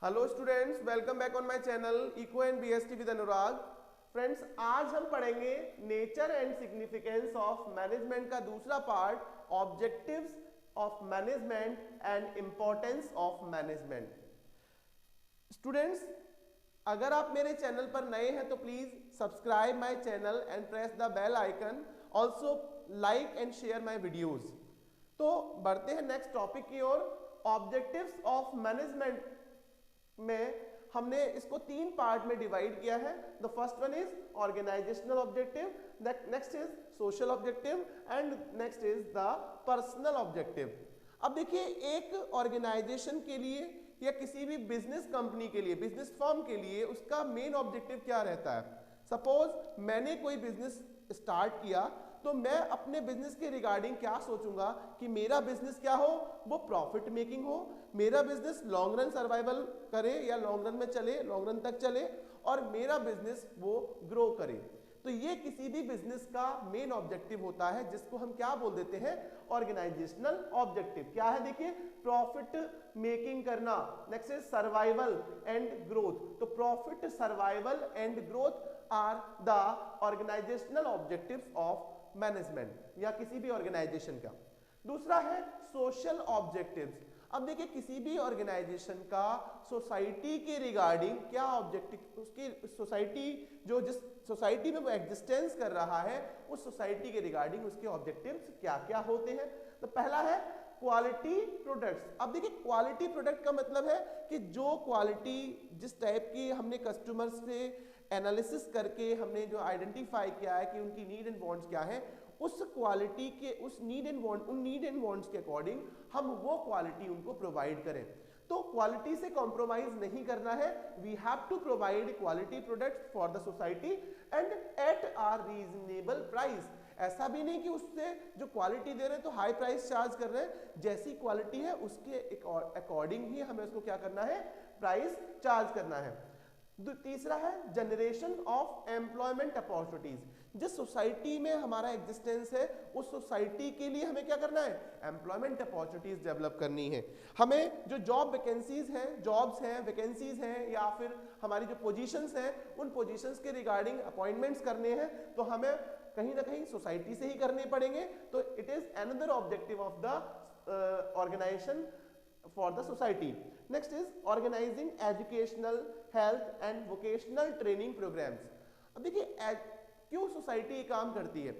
Hello students, welcome back on my channel eco and BST with Anurag. Friends, आज हम पढ़ेंगे nature and significance of management का दूसरा part, objectives of management and importance of management. Students, अगर आप मेरे channel पर नए हैं तो please subscribe my channel and press the bell icon, also like and share my videos. तो बढ़ते हैं नेक्स्ट टॉपिक की ओर। ऑब्जेक्टिव्स ऑफ मैनेजमेंट में हमने इसको तीन पार्ट में डिवाइड किया है। The first one is organisational objective, next is social objective and next is the personal objective. अब देखिए, एक ऑर्गेनाइजेशन के लिए या किसी भी बिजनेस कंपनी के लिए, बिजनेस फर्म के लिए उसका मेन ऑब्जेक्टिव क्या रहता है। सपोज मैंने कोई बिजनेस स्टार्ट किया तो मैं अपने बिजनेस के रिगार्डिंग क्या सोचूंगा कि मेरा बिजनेस क्या हो, वो प्रॉफिट मेकिंग हो, मेरा बिजनेस लॉन्ग रन सर्वाइवल करे या लॉन्ग रन में चले, लॉन्ग रन तक चले, और मेरा बिजनेस वो ग्रो करे। तो ये किसी भी बिजनेस का मेन ऑब्जेक्टिव होता है, जिसको हम क्या बोल देते हैं, ऑर्गेनाइजेशनल ऑब्जेक्टिव। क्या है देखिए, प्रॉफिट मेकिंग करना। Next is survival and growth. तो profit, survival and growth are the organisational objectives of management या किसी भी ऑर्गेनाइजेशन का। दूसरा है सोशल ऑब्जेक्टिव्स। अब देखिए, किसी भी ऑर्गेनाइजेशन का सोसाइटी के रिगार्डिंग क्या ऑब्जेक्टिव, उसकी सोसाइटी जो जिस सोसाइटी में वो एग्जिस्टेंस कर रहा है उस सोसाइटी के रिगार्डिंग उसके ऑब्जेक्टिव्स क्या क्या होते हैं। तो पहला है क्वालिटी प्रोडक्ट्स। अब देखिए, क्वालिटी प्रोडक्ट का मतलब है कि जो क्वालिटी, जिस टाइप की हमने कस्टमर्स से एनालिसिस करके हमने जो आइडेंटिफाई किया है कि उनकी नीड एंड वांट्स क्या है, उस क्वालिटी के, उस नीड एंड वांट, उन नीड एंड वांट्स के अकॉर्डिंग हम वो क्वालिटी उनको प्रोवाइड करें। तो क्वालिटी से कॉम्प्रोमाइज नहीं करना है। We have to provide quality products for the society and at are reasonable price. ऐसा भी नहीं कि उससे जो क्वालिटी दे रहे हैं तो हाई प्राइस चार्ज कर रहे हैं। जैसी क्वालिटी है उसके अकॉर्डिंग ही हमें उसको क्या करना है, प्राइस चार्ज करना है। तीसरा है जनरेशन ऑफ एम्प्लॉयमेंट अपॉर्चुनिटीज। जिस सोसाइटी में हमारा एग्जिस्टेंस है उस सोसाइटी के लिए हमें क्या करना है, एम्प्लॉयमेंट अपॉर्चुनिटीज डेवलप करनी है। हमें जो जॉब वैकेंसीज हैं, जॉब्स हैं, वैकेंसीज हैं, या फिर हमारी जो पोजीशंस हैं, उन पोजीशंस के रिगार्डिंग अपॉइंटमेंट्स करने हैं तो हमें कहीं ना कहीं सोसाइटी से ही करने पड़ेंगे। तो it is another objective of the organisation for the society. Next is organizing educational, health and vocational training programs. अब देखिए, क्यों सोसाइटी ये काम करती है,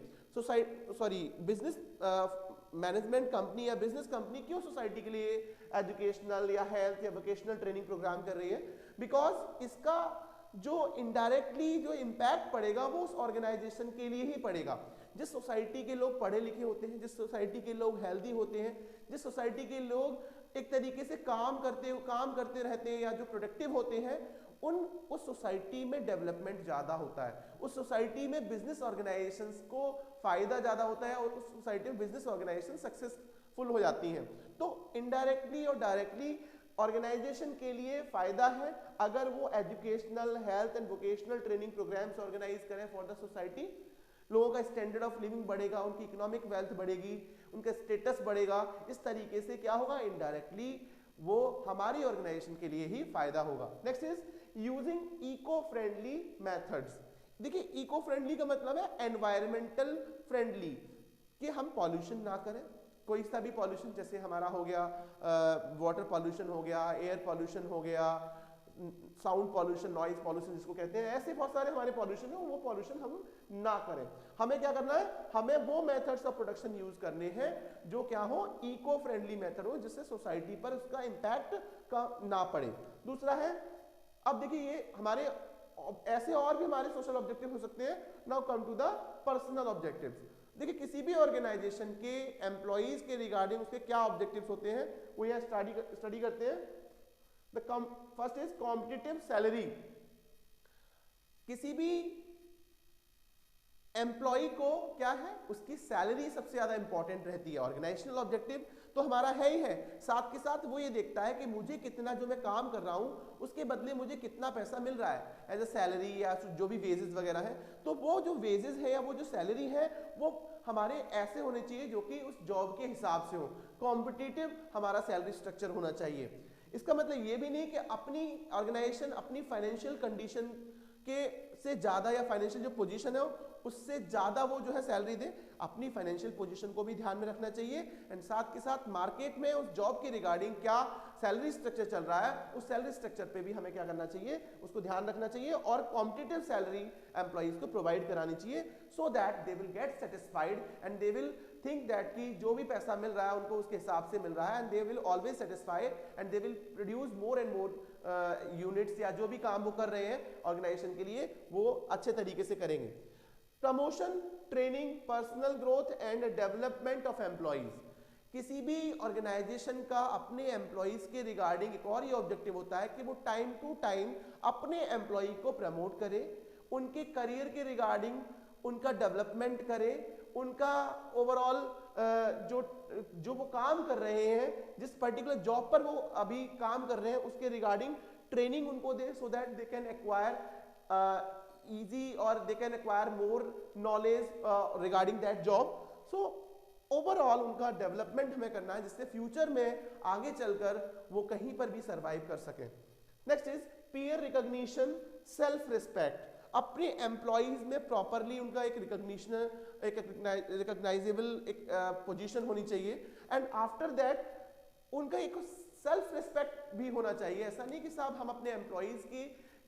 बिजनेस मैनेजमेंट कंपनी या बिजनेस कंपनी क्यों सोसाइटी के लिए एजुकेशनल या हेल्थ या वोकेशनल ट्रेनिंग प्रोग्राम कर रही है? बिकॉज इसका जो इनडायरेक्टली जो इम्पैक्ट पड़ेगा वो उस ऑर्गेनाइजेशन के लिए ही पड़ेगा। जिस सोसाइटी के लोग पढ़े लिखे होते हैं, जिस सोसाइटी के लोग हेल्दी होते हैं, जिस सोसाइटी के लोग एक तरीके से काम करते रहते हैं या जो प्रोडक्टिव होते हैं, उस सोसाइटी में डेवलपमेंट ज़्यादा होता है, उस सोसाइटी में बिजनेस ऑर्गेनाइजेशंस को फायदा ज़्यादा होता है और उस सोसाइटी में बिजनेस ऑर्गेनाइजेशन सक्सेसफुल हो जाती हैं। तो इनडायरेक्टली और डायरेक्टली ऑर्गेनाइजेशन के लिए फायदा है अगर वो educational, health and vocational training programmes organise करें फॉर द सोसाइटी। लोगों का स्टैंडर्ड ऑफ लिविंग बढ़ेगा, उनकी इकोनॉमिक वेल्थ बढ़ेगी, उनका स्टेटस बढ़ेगा। इस तरीके से क्या होगा, इनडायरेक्टली वो हमारी ऑर्गेनाइजेशन के लिए ही फायदा होगा। Next is using eco friendly methods. देखिए, इको फ्रेंडली का मतलब है एनवायरमेंटल फ्रेंडली, कि हम पॉल्यूशन ना करें, कोई सा भी पॉल्यूशन, जैसे हमारा हो गया वाटर पॉल्यूशन हो गया, एयर पॉल्यूशन हो गया, साउंड पॉल्यूशन, नॉइज पॉल्यूशन जिसको कहते हैं, ऐसे बहुत सारे हमारे पॉल्यूशन है, वो पॉल्यूशन हम ना करें। हमें क्या करना है, हमें वो मेथड्स ऑफ प्रोडक्शन यूज करने हैं जो क्या हो, इको फ्रेंडली मेथड हो, जिससे सोसाइटी पर उसका इंपैक्ट का ना पड़े। दूसरा है, अब देखिए ये हमारे ऐसे और भी हमारे सोशल ऑब्जेक्टिव हो सकते हैं। Now come to the personal objectives. देखिए, किसी भी ऑर्गेनाइजेशन के एम्प्लॉइज के रिगार्डिंग उसके क्या ऑब्जेक्टिव्स होते हैं वो यहाँ स्टडी करते हैं। First is competitive salary. किसी भी एम्प्लॉय को क्या है, उसकी सैलरी सबसे ज्यादा इंपॉर्टेंट रहती है। ऑर्गेनाइजेशनल ऑब्जेक्टिव तो हमारा है ही है, साथ के साथ वो ये देखता है कि मुझे कितना, जो मैं काम कर रहा हूं उसके बदले मुझे कितना पैसा मिल रहा है एज अ सैलरी या जो भी वेजेस वगैरह है। तो वो जो वेजेस है या वो जो सैलरी है वो हमारे ऐसे होने चाहिए जो कि उस जॉब के हिसाब से हो। कॉम्पिटिटिव हमारा सैलरी स्ट्रक्चर होना चाहिए। इसका मतलब ये भी नहीं कि अपनी ऑर्गेनाइजेशन अपनी फाइनेंशियल कंडीशन के से ज्यादा या फाइनेंशियल जो पोजीशन है उससे ज्यादा वो जो है सैलरी दे, अपनी फाइनेंशियल पोजीशन को भी ध्यान में रखना चाहिए एंड साथ के साथ मार्केट में उस जॉब के रिगार्डिंग क्या सैलरी स्ट्रक्चर चल रहा है उस सैलरी स्ट्रक्चर पे भी हमें क्या करना चाहिए, उसको ध्यान रखना चाहिए और कॉम्पिटिटिव सैलरी एम्प्लॉइज को प्रोवाइड करानी चाहिए सो that they will get satisfied and they will think that कि जो भी पैसा मिल रहा है उनको उसके हिसाब से मिल रहा है and they will always satisfy and they will produce more and more units या जो भी काम वो कर रहे हैं ऑर्गेनाइजेशन के लिए वो अच्छे तरीके से करेंगे। Promotion, training, personal growth and development of employees. किसी भी ऑर्गेनाइजेशन का अपने एम्प्लॉइज के रिगार्डिंग एक और ये ऑब्जेक्टिव होता है कि वो टाइम टू टाइम अपने एम्प्लॉय को प्रमोट करे, उनके करियर के रिगार्डिंग उनका डेवलपमेंट करे, उनका ओवरऑल जो वो काम कर रहे हैं, जिस पर्टिकुलर जॉब पर वो अभी काम कर रहे हैं उसके रिगार्डिंग ट्रेनिंग उनको दे so that they can acquire easy or they can acquire more knowledge regarding that job. So overall उनका डेवलपमेंट हमें करना है जिससे फ्यूचर में आगे चलकर वो कहीं पर भी सरवाइव कर सकें। Next is peer recognition, self respect. अपने एम्प्लॉइज में प्रॉपरली उनका एक रिकॉग्निशन, एक रिकॉग्नाइजेबल एक पोजीशन होनी चाहिए एंड आफ्टर दैट उनका एक सेल्फ रिस्पेक्ट भी होना चाहिए। ऐसा नहीं कि साहब हम अपने एम्प्लॉइज की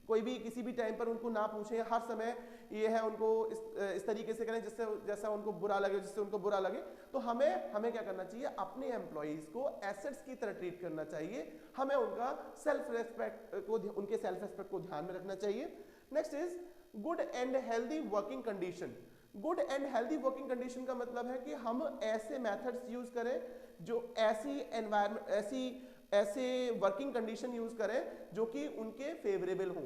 कोई भी किसी भी टाइम पर उनको ना पूछें, हर समय ये है उनको इस तरीके से करें जिससे जैसा उनको बुरा लगे, जिससे उनको बुरा लगे। तो हमें क्या करना चाहिए, अपने एम्प्लॉइज को एसेट्स की तरह ट्रीट करना चाहिए, हमें उनका सेल्फ रेस्पेक्ट को उनके सेल्फ रेस्पेक्ट को ध्यान में रखना चाहिए। Next is good and healthy working condition. Good and healthy working condition का मतलब है कि हम ऐसे मेथड्स यूज करें जो ऐसी एनवायरमेंट ऐसे वर्किंग कंडीशन यूज करें जो कि उनके फेवरेबल हो।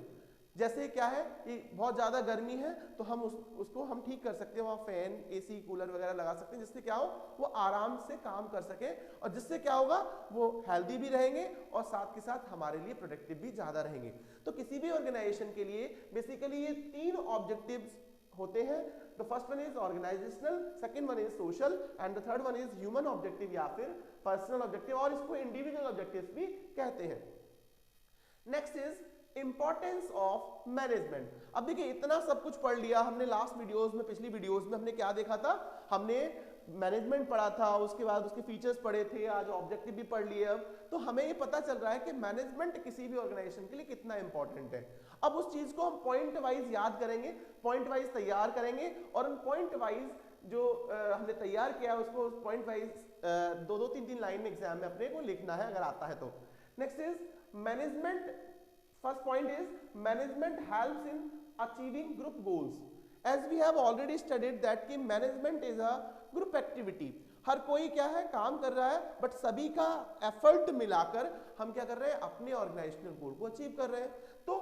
जैसे क्या है कि बहुत ज्यादा गर्मी है तो हम उसको हम ठीक कर सकते हैं, वहाँ फैन, एसी, कूलर वगैरह लगा सकते हैं जिससे क्या हो वो आराम से काम कर सके और जिससे क्या होगा वो हेल्दी भी रहेंगे और साथ के साथ हमारे लिए प्रोडक्टिव भी ज्यादा रहेंगे। तो किसी भी ऑर्गेनाइजेशन के लिए बेसिकली ये 3 ऑब्जेक्टिव्स होते हैं। The first one is organisational, second one is social and the third one is human objective या फिर पर्सनल ऑब्जेक्टिव और इसको इंडिविजुअल ऑब्जेक्टिव्स भी कहते हैं। Next is importance of management. अब देखिए इतना सब कुछ पढ़ लिया हमने लास्ट वीडियोस में, पिछली वीडियोस में हमने क्या देखा था, हमने मैनेजमेंट पढ़ा था, उसके बाद उसके फीचर्स पढ़े थे, आज ऑब्जेक्टिव भी पढ़ लिए। अब तो हमें ये पता चल रहा है कि मैनेजमेंट किसी भी ऑर्गेनाइजेशन के लिए कितना इंपॉर्टेंट है। अब उस चीज को हम पॉइंट वाइज याद करेंगे, पॉइंट वाइज तैयार करेंगे और उन पॉइंट वाइज जो हमने तैयार किया उसको पॉइंट वाइज 2-3 लाइन में एग्जाम में अपने को लिखना है अगर आता है तो। Next is management, first point is management helps in achieving group goals. As we have already studied that कि management is a group activity. हर कोई क्या है काम कर रहा है बट सभी का एफर्ट मिलाकर हम क्या कर रहे हैं, अपने ऑर्गेनाइजेशनल गोल को अचीव कर रहे हैं। तो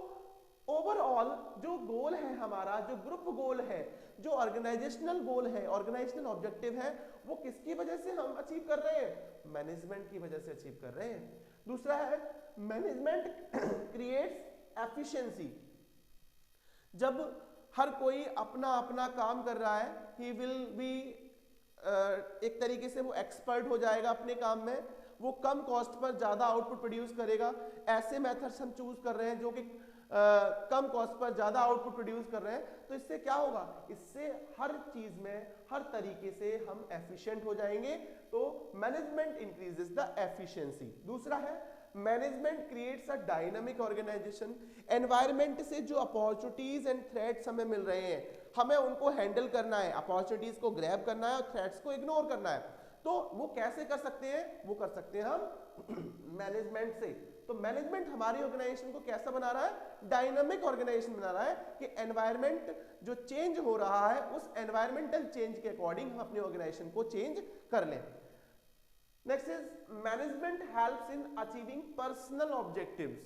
ओवरऑल जो गोल है हमारा, जो ग्रुप गोल है, जो ऑर्गेनाइजेशनल गोल है, ऑर्गेनाइजेशनल ऑब्जेक्टिव है, वो किसकी वजह से हम अचीव कर रहे हैं, मैनेजमेंट की वजह से अचीव कर रहे हैं। दूसरा है मैनेजमेंट क्रिएट्स एफिशिएंसी। जब हर कोई अपना अपना काम कर रहा है, ही विल बी एक तरीके से वो एक्सपर्ट हो जाएगा अपने काम में, वो कम कॉस्ट पर ज्यादा आउटपुट प्रोड्यूस करेगा। ऐसे मेथड्स हम चूज कर रहे हैं जो कि कम कॉस्ट पर ज्यादा आउटपुट प्रोड्यूस कर रहे हैं। तो इससे क्या होगा, इससे हर चीज में हर तरीके से हम एफिशिएंट हो जाएंगे। तो मैनेजमेंट इंक्रीजेस द एफिशिएंसी। दूसरा है management creates a dynamic organisation. Environment से जो अपॉर्चुनिटीज एंड थ्रेट्स हमें मिल रहे हैं, हमें उनको हैंडल करना है, अपॉर्चुनिटीज को ग्रैब करना है और थ्रेट्स को इग्नोर करना है। तो वो कैसे कर सकते हैं, वो कर सकते हैं हम मैनेजमेंट से। तो मैनेजमेंट हमारी ऑर्गेनाइजेशन को कैसा बना रहा है, डायनामिक ऑर्गेनाइजेशन बना रहा है कि एनवायरमेंट जो चेंज हो रहा है उस एनवायरमेंटल चेंज के अकॉर्डिंग हम अपनी ऑर्गेनाइजेशन को चेंज कर लें। Next is management helps in achieving personal objectives.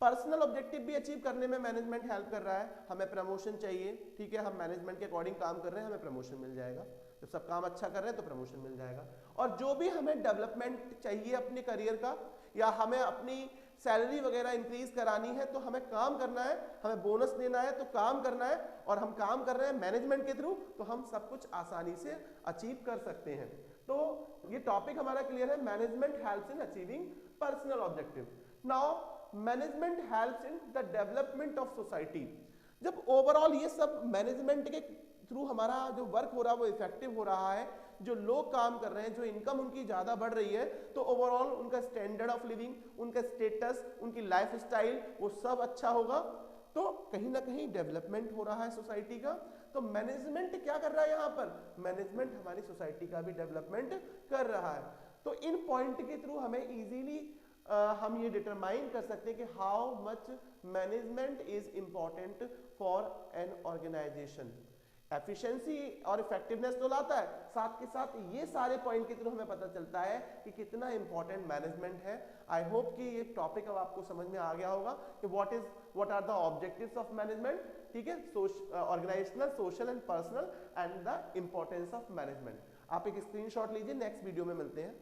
Personal objective भी अचीव करने में मैनेजमेंट हेल्प कर रहा है। हमें प्रमोशन चाहिए, ठीक है, हम मैनेजमेंट के अकॉर्डिंग काम कर रहे हैं, हमें प्रमोशन मिल जाएगा। जब सब काम अच्छा कर रहे हैं तो प्रमोशन मिल जाएगा। और जो भी हमें डेवलपमेंट चाहिए अपने करियर का, या हमें अपनी सैलरी वगैरह इंक्रीज करानी है तो हमें काम करना है, हमें बोनस देना है तो काम करना है, और हम काम कर रहे हैं मैनेजमेंट के थ्रू, तो हम सब कुछ आसानी से अचीव कर सकते हैं। तो ये टॉपिक हमारा क्लियर है, management helps in achieving personal objective. Now management helps in the development of society. जब ओवरऑल ये सब मैनेजमेंट के थ्रू हमारा जो वर्क हो रहा है वो इफेक्टिव हो रहा है, जो लोग काम कर रहे हैं, जो इनकम उनकी ज़्यादा बढ़ रही है, तो ओवरऑल उनका स्टैंडर्ड ऑफ लिविंग, उनका स्टेटस, उनकी लाइफ स्टाइल, वो सब अच्छा होगा। तो कहीं ना कहीं डेवलपमेंट हो रहा है सोसाइटी का। तो मैनेजमेंट क्या कर रहा है यहाँ पर? मैनेजमेंट हमारी सोसाइटी का भी डेवलपमेंट कर रहा है। तो इन पॉइंट के थ्रू हमें इजीली हम ये डिटरमाइन कर सकते हैं कि how much management is important for an organisation. Efficiency और इफेक्टिवनेस तो लाता है, साथ के साथ ये सारे पॉइंट के थ्रू हमें पता चलता है कि कितना इंपॉर्टेंट मैनेजमेंट है। आई होप कि ये टॉपिक अब आपको समझ में आ गया होगा कि what are the objectives of management, ठीक है, organisational, social and personal, and the importance of management. आप एक स्क्रीनशॉट लीजिए, नेक्स्ट वीडियो में मिलते हैं।